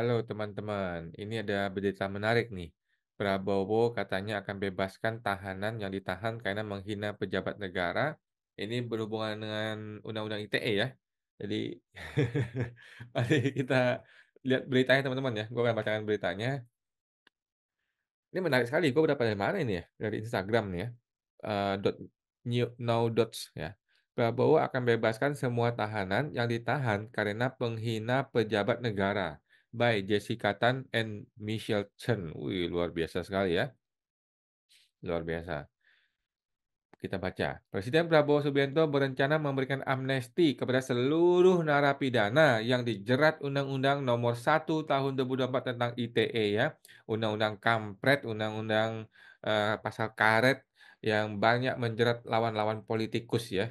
Halo teman-teman, ini ada berita menarik nih. Prabowo katanya akan bebaskan tahanan yang ditahan karena menghina pejabat negara. Ini berhubungan dengan Undang-Undang ITE ya. Jadi, mari kita lihat beritanya teman-teman ya. Gue akan bacakan beritanya. Ini menarik sekali, gue dapat dari mana ini ya? Dari Instagram nih ya. Dot now dots ya. Prabowo akan bebaskan semua tahanan yang ditahan karena penghina pejabat negara. By Jessica Tan and Michelle Chen. Wih, luar biasa sekali ya. Luar biasa. Kita baca. Presiden Prabowo Subianto berencana memberikan amnesti kepada seluruh narapidana yang dijerat Undang-Undang Nomor 1 Tahun 2024 tentang ITE ya. Undang-Undang kampret, Undang-Undang pasal karet yang banyak menjerat lawan-lawan politikus ya.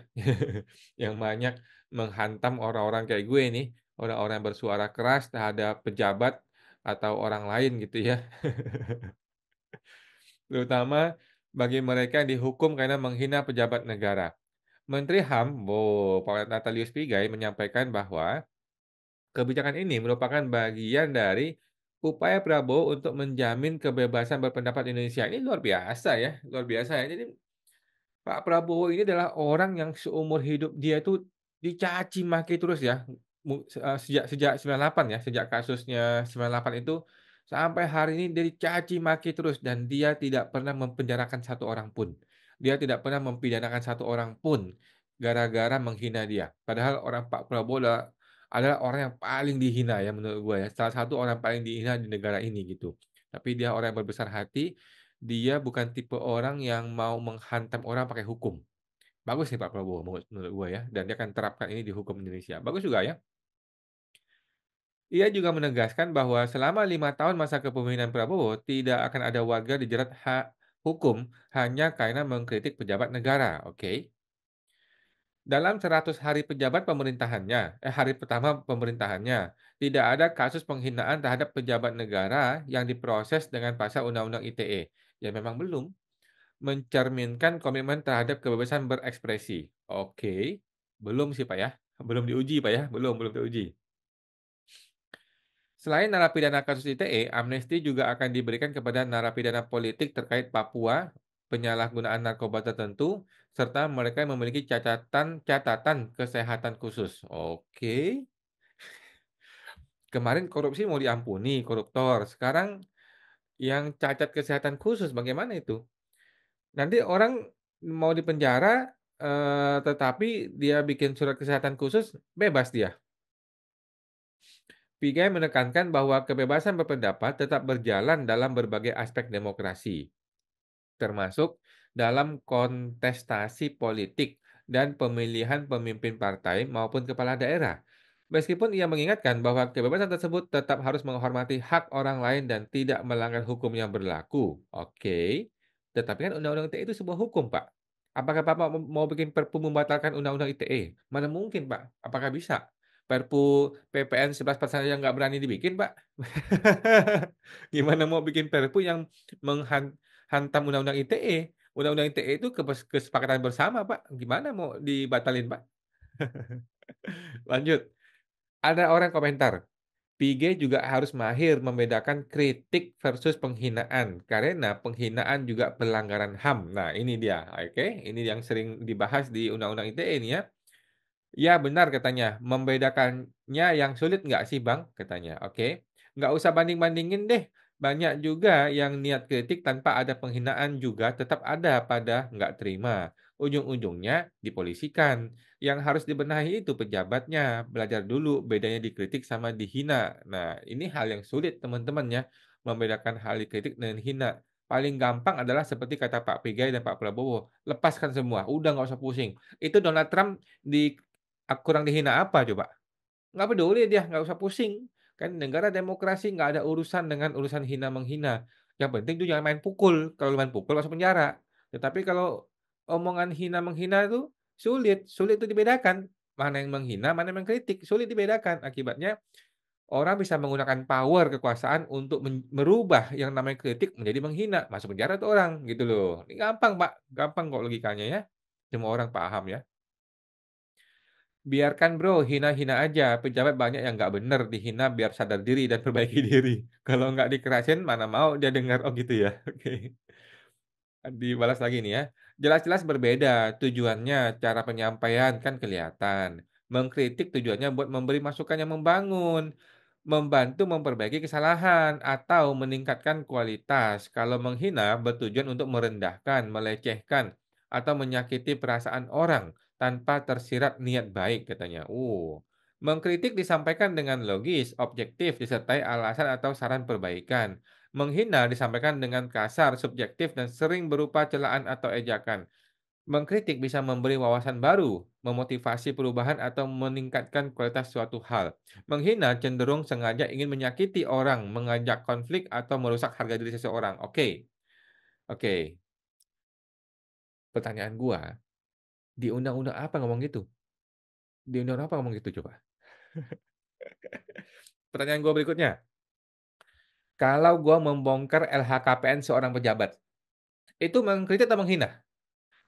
Yang banyak menghantam orang-orang kayak gue nih, orang-orang yang bersuara keras terhadap pejabat atau orang lain gitu ya. Terutama bagi mereka yang dihukum karena menghina pejabat negara. Menteri HAM, Pak Natalius Pigai menyampaikan bahwa kebijakan ini merupakan bagian dari upaya Prabowo untuk menjamin kebebasan berpendapat di Indonesia. Ini luar biasa ya, luar biasa ya. Jadi Pak Prabowo ini adalah orang yang seumur hidup dia itu dicaci maki terus ya, sejak sejak 98 ya, sejak kasusnya 98 itu sampai hari ini dia dicaci maki terus dan dia tidak pernah mempenjarakan satu orang pun. Dia tidak pernah mempidanakan satu orang pun gara-gara menghina dia. Padahal Pak Prabowo adalah orang yang paling dihina ya menurut gue ya, salah satu orang paling dihina di negara ini gitu. Tapi dia orang yang berbesar hati, dia bukan tipe orang yang mau menghantam orang pakai hukum. Bagus nih Pak Prabowo menurut gua ya, dan dia akan terapkan ini di hukum Indonesia. Bagus juga ya. Ia juga menegaskan bahwa selama 5 tahun masa kepemimpinan Prabowo, tidak akan ada warga dijerat hak hukum hanya karena mengkritik pejabat negara. Oke. Dalam 100 hari pejabat pemerintahannya, hari pertama pemerintahannya, tidak ada kasus penghinaan terhadap pejabat negara yang diproses dengan pasal Undang-Undang ITE. Ya memang belum. Mencerminkan komitmen terhadap kebebasan berekspresi. Oke, belum sih Pak ya, belum diuji Pak ya, belum diuji. Selain narapidana kasus ITE, amnesti juga akan diberikan kepada narapidana politik terkait Papua, penyalahgunaan narkoba tertentu, serta mereka yang memiliki catatan kesehatan khusus. Oke, kemarin korupsi mau diampuni, koruptor. Sekarang yang cacat kesehatan khusus, bagaimana itu? Nanti orang mau dipenjara, tetapi dia bikin surat kesehatan khusus, bebas dia. Pigai menekankan bahwa kebebasan berpendapat tetap berjalan dalam berbagai aspek demokrasi, termasuk dalam kontestasi politik dan pemilihan pemimpin partai maupun kepala daerah. Meskipun ia mengingatkan bahwa kebebasan tersebut tetap harus menghormati hak orang lain dan tidak melanggar hukum yang berlaku. Oke, tetapi kan Undang-Undang ITE itu sebuah hukum, Pak. Apakah Bapak mau bikin Perpu membatalkan Undang-Undang ITE? Mana mungkin, Pak. Apakah bisa? Perpu PPN 11 saja nggak berani dibikin, Pak. Gimana mau bikin Perpu yang hantam Undang-Undang ITE. Undang-Undang ITE itu kesepakatan bersama, Pak. Gimana mau dibatalin, Pak? Lanjut. Ada orang komentar, PG juga harus mahir membedakan kritik versus penghinaan, karena penghinaan juga pelanggaran HAM. Nah, ini dia, oke? Ini yang sering dibahas di Undang-Undang ITE ini ya. Ya benar katanya, membedakannya yang sulit nggak sih Bang? Katanya, oke. Nggak usah banding-bandingin deh, banyak juga yang niat kritik tanpa ada penghinaan juga tetap ada pada nggak terima. Ujung-ujungnya dipolisikan. Yang harus dibenahi itu pejabatnya, belajar dulu bedanya dikritik sama dihina. Nah, ini hal yang sulit teman-teman ya, membedakan hal dikritik dan hina. Paling gampang adalah seperti kata Pak Pigai dan Pak Prabowo, lepaskan semua, udah nggak usah pusing. Itu Donald Trump di kurang dihina apa coba? Nggak peduli dia, nggak usah pusing. Kan negara demokrasi nggak ada urusan dengan urusan hina-menghina. Yang penting tuh jangan main pukul, kalau main pukul masuk penjara. Tetapi kalau omongan hina-menghina itu sulit itu dibedakan. Mana yang menghina, mana yang mengkritik, sulit dibedakan. Akibatnya orang bisa menggunakan power kekuasaan untuk merubah yang namanya kritik menjadi menghina, masuk penjara tuh orang, gitu loh. Ini gampang Pak, gampang kok logikanya ya. Semua orang paham ya. Biarkan Bro, hina-hina aja, pejabat banyak yang nggak bener, dihina biar sadar diri dan perbaiki diri. Kalau nggak dikerasin mana mau dia dengar, oh gitu ya, oke. Dibalas lagi nih ya. Jelas-jelas berbeda tujuannya, cara penyampaian kan kelihatan. Mengkritik tujuannya buat memberi masukan yang membangun, membantu memperbaiki kesalahan, atau meningkatkan kualitas. Kalau menghina bertujuan untuk merendahkan, melecehkan, atau menyakiti perasaan orang tanpa tersirat niat baik katanya. Mengkritik disampaikan dengan logis, objektif, disertai alasan atau saran perbaikan. Menghina disampaikan dengan kasar, subjektif, dan sering berupa celaan atau ejakan. Mengkritik bisa memberi wawasan baru, memotivasi perubahan, atau meningkatkan kualitas suatu hal. Menghina cenderung sengaja ingin menyakiti orang, mengajak konflik, atau merusak harga diri seseorang. Oke, oke. Pertanyaan gua, di undang-undang apa ngomong gitu? Di undang-undang apa ngomong gitu coba? Pertanyaan gua berikutnya, kalau gua membongkar LHKPN seorang pejabat, itu mengkritik atau menghina?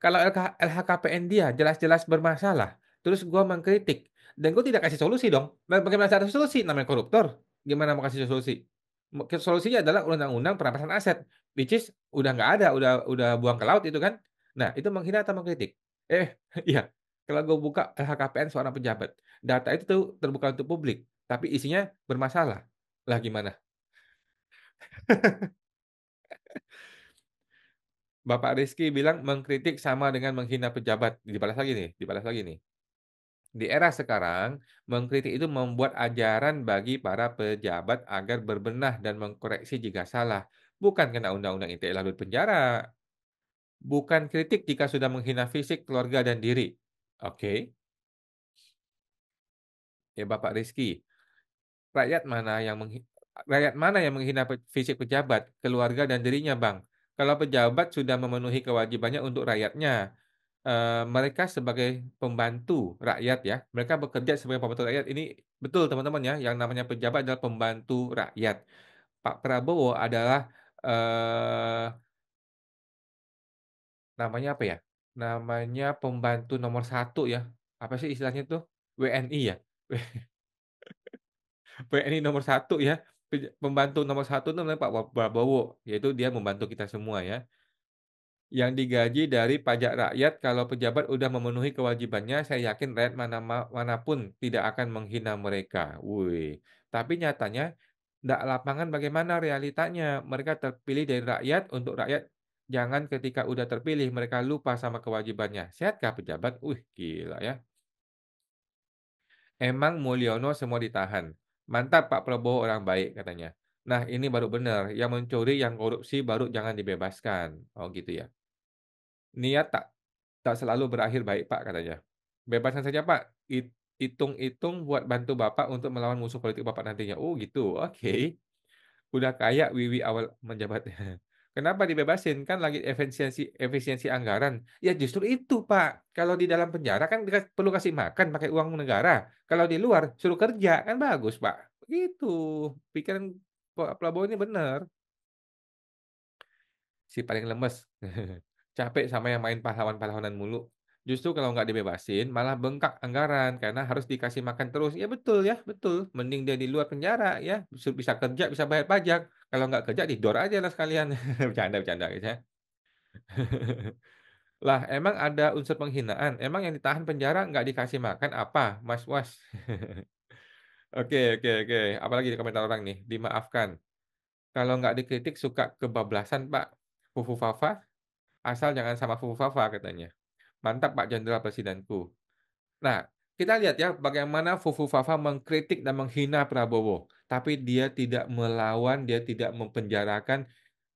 Kalau LHKPN dia jelas-jelas bermasalah, terus gua mengkritik, dan gua tidak kasih solusi dong. Bagaimana cara solusi? Namanya koruptor, gimana mau kasih solusi? Solusinya adalah undang-undang perampasan aset, which is udah nggak ada, udah buang ke laut itu kan. Nah, itu menghina atau mengkritik? Eh, iya, kalau gua buka LHKPN seorang pejabat, data itu tuh terbuka untuk publik, tapi isinya bermasalah. Lah gimana? Bapak Rizky bilang mengkritik sama dengan menghina pejabat, dibalas lagi nih. Di era sekarang, mengkritik itu membuat ajaran bagi para pejabat agar berbenah dan mengkoreksi jika salah, bukan kena undang-undang ITE lalu penjara. Bukan kritik jika sudah menghina fisik, keluarga, dan diri. Oke, ya Bapak Rizky, rakyat mana yang menghina fisik pejabat, keluarga, dan dirinya, Bang? Kalau pejabat sudah memenuhi kewajibannya untuk rakyatnya, mereka sebagai pembantu rakyat ya, mereka bekerja sebagai pembantu rakyat. Ini betul teman-teman ya, yang namanya pejabat adalah pembantu rakyat. Pak Prabowo adalah, namanya apa ya, namanya pembantu nomor satu ya, apa sih istilahnya tuh, WNI ya? WNI nomor satu ya, pembantu nomor satu itu namanya Pak Prabowo, yaitu dia membantu kita semua ya. Yang digaji dari pajak rakyat, kalau pejabat udah memenuhi kewajibannya, saya yakin rakyat manapun tidak akan menghina mereka. Wih, tapi nyatanya ndak lapangan bagaimana realitanya. Mereka terpilih dari rakyat untuk rakyat. Jangan ketika udah terpilih mereka lupa sama kewajibannya. Sehatkah pejabat? Wih, gila ya. Emang Mulyono semua ditahan. Mantap Pak Prabowo orang baik katanya. Nah, ini baru benar. Yang mencuri, yang korupsi baru jangan dibebaskan. Oh gitu ya. Niat tak selalu berakhir baik, Pak, katanya. "Bebaskan saja, Pak. Hitung-hitung buat bantu Bapak untuk melawan musuh politik Bapak nantinya." Oh, gitu, oke. Udah kayak Wiwi awal menjabat. Kenapa dibebasin? Kan lagi efisiensi efisiensi anggaran. Ya justru itu, Pak. Kalau di dalam penjara kan perlu kasih makan pakai uang negara. Kalau di luar suruh kerja, kan bagus, Pak. Gitu. Pikiran Pak Prabowo ini benar. Si paling lemes. Capek sama yang main pahlawan-pahlawanan mulu. Justru kalau nggak dibebasin, malah bengkak anggaran karena harus dikasih makan terus. Ya betul ya, betul. Mending dia di luar penjara ya, bisa kerja, bisa bayar pajak. Kalau nggak kerja, didor aja lah sekalian. Bercanda-bercanda gitu ya. Lah, emang ada unsur penghinaan? Emang yang ditahan penjara nggak dikasih makan apa, Mas Was? Oke, oke, oke. Apalagi di komentar orang nih, dimaafkan. Kalau nggak dikritik suka kebablasan, Pak. Fufu Fafa, asal jangan sama Fufu Fafa katanya. Mantap Pak Jenderal Presidenku. Nah, kita lihat ya bagaimana Fufu Fafa mengkritik dan menghina Prabowo. Tapi dia tidak melawan, dia tidak mempenjarakan,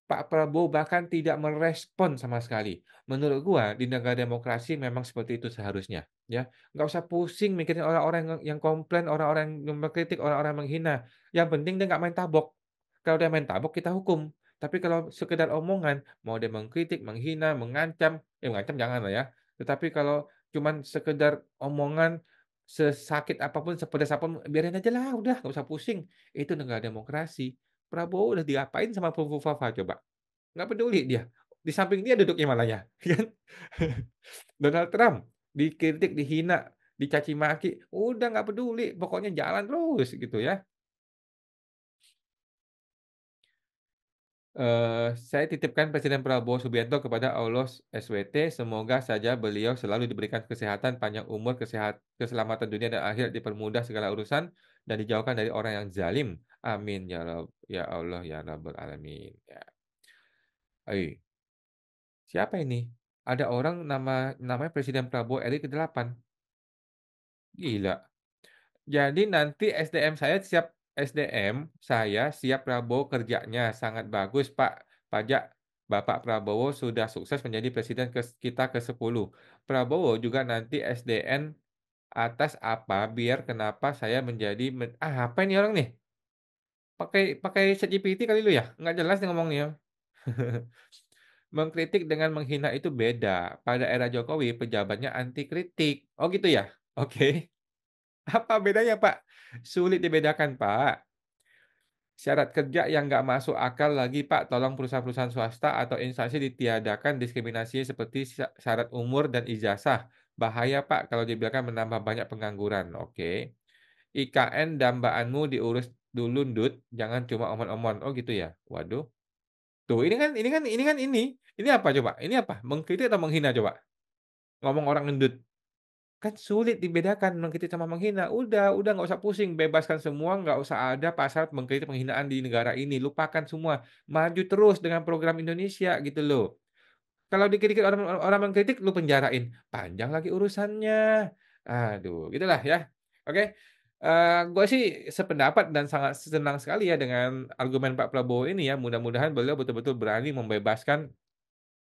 Pak Prabowo bahkan tidak merespon sama sekali. Menurut gua di negara demokrasi memang seperti itu seharusnya, ya. Nggak usah pusing mikirin orang-orang yang komplain, orang-orang yang mengkritik, orang-orang yang menghina. Yang penting dia nggak main tabok. Kalau dia main tabok kita hukum. Tapi kalau sekedar omongan, mau dia mengkritik, menghina, mengancam, mengancam janganlah ya. Tetapi kalau cuman sekedar omongan, sesakit apapun, sepedas apapun, biarin aja lah, udah nggak usah pusing. Itu negara demokrasi. Prabowo udah diapain sama Fufu Fafa coba? Nggak peduli dia. Di samping dia duduknya malah ya, kan? Donald Trump dikritik, dihina. dicaci maki, udah nggak peduli, pokoknya jalan terus gitu ya. Saya titipkan Presiden Prabowo Subianto kepada Allah SWT, semoga saja beliau selalu diberikan kesehatan, panjang umur, keselamatan dunia dan akhirat, dipermudah segala urusan, dan dijauhkan dari orang yang zalim. Amin ya ya Allah ya rabbal alamin. Ya. Siapa ini? Ada orang namanya Presiden Prabowo RI ke-8. Gila. Jadi nanti SDM saya siap Prabowo kerjanya, sangat bagus Pak. Bapak Prabowo sudah sukses menjadi presiden kita ke-10. Prabowo juga nanti SDN atas apa, biar kenapa saya menjadi apa ini orang nih? Pakai pakai ChatGPT kali lu ya? Nggak jelas nih ngomongnya. Mengkritik dengan menghina itu beda. Pada era Jokowi, pejabatnya anti kritik. Oh gitu ya? Oke. Apa bedanya, Pak? Sulit dibedakan, Pak. Syarat kerja yang nggak masuk akal lagi, Pak. Tolong perusahaan-perusahaan swasta atau instansi ditiadakan diskriminasi seperti syarat umur dan ijazah. Bahaya, Pak, kalau dibiarkan menambah banyak pengangguran. Oke. IKN dambaanmu diurus dulu, Ndut. Jangan cuma omon-omon. Oh gitu ya? Waduh. Tuh, ini apa coba? Ini apa? Mengkritik atau menghina coba? Ngomong orang gendut. Kan sulit dibedakan mengkritik sama menghina. Udah nggak usah pusing, bebaskan semua, nggak usah ada pasal mengkritik penghinaan di negara ini, lupakan semua. Maju terus dengan program Indonesia gitu loh. Kalau dikit-dikit orang orang mengkritik, lu penjarain, panjang lagi urusannya. Aduh, gitulah ya. Oke, gua sih sependapat dan sangat senang sekali ya dengan argumen Pak Prabowo ini ya. Mudah-mudahan beliau betul-betul berani membebaskan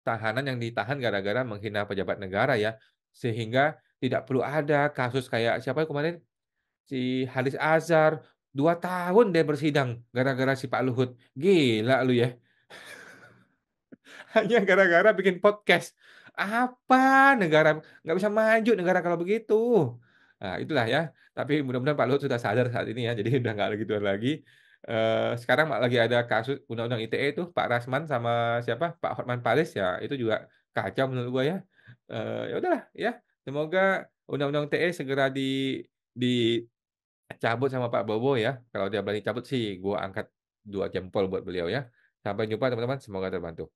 tahanan yang ditahan gara-gara menghina pejabat negara ya, sehingga tidak perlu ada kasus kayak siapa kemarin, si Haris Azhar, 2 tahun dia bersidang gara-gara si Pak Luhut. Gila lu ya, hanya gara-gara bikin podcast. Apa negara nggak bisa maju negara kalau begitu. Nah itulah ya, tapi mudah-mudahan Pak Luhut sudah sadar saat ini ya, jadi udah nggak gituan lagi. Sekarang lagi ada kasus undang-undang ITE itu Pak Rasman sama siapa, Pak Hotman Paris ya, itu juga kacau menurut gua ya. Ya udahlah ya, semoga undang-undang ITE segera dicabut sama Pak Bowo ya. Kalau dia berani cabut sih gua angkat 2 jempol buat beliau ya. Sampai jumpa teman-teman, semoga terbantu.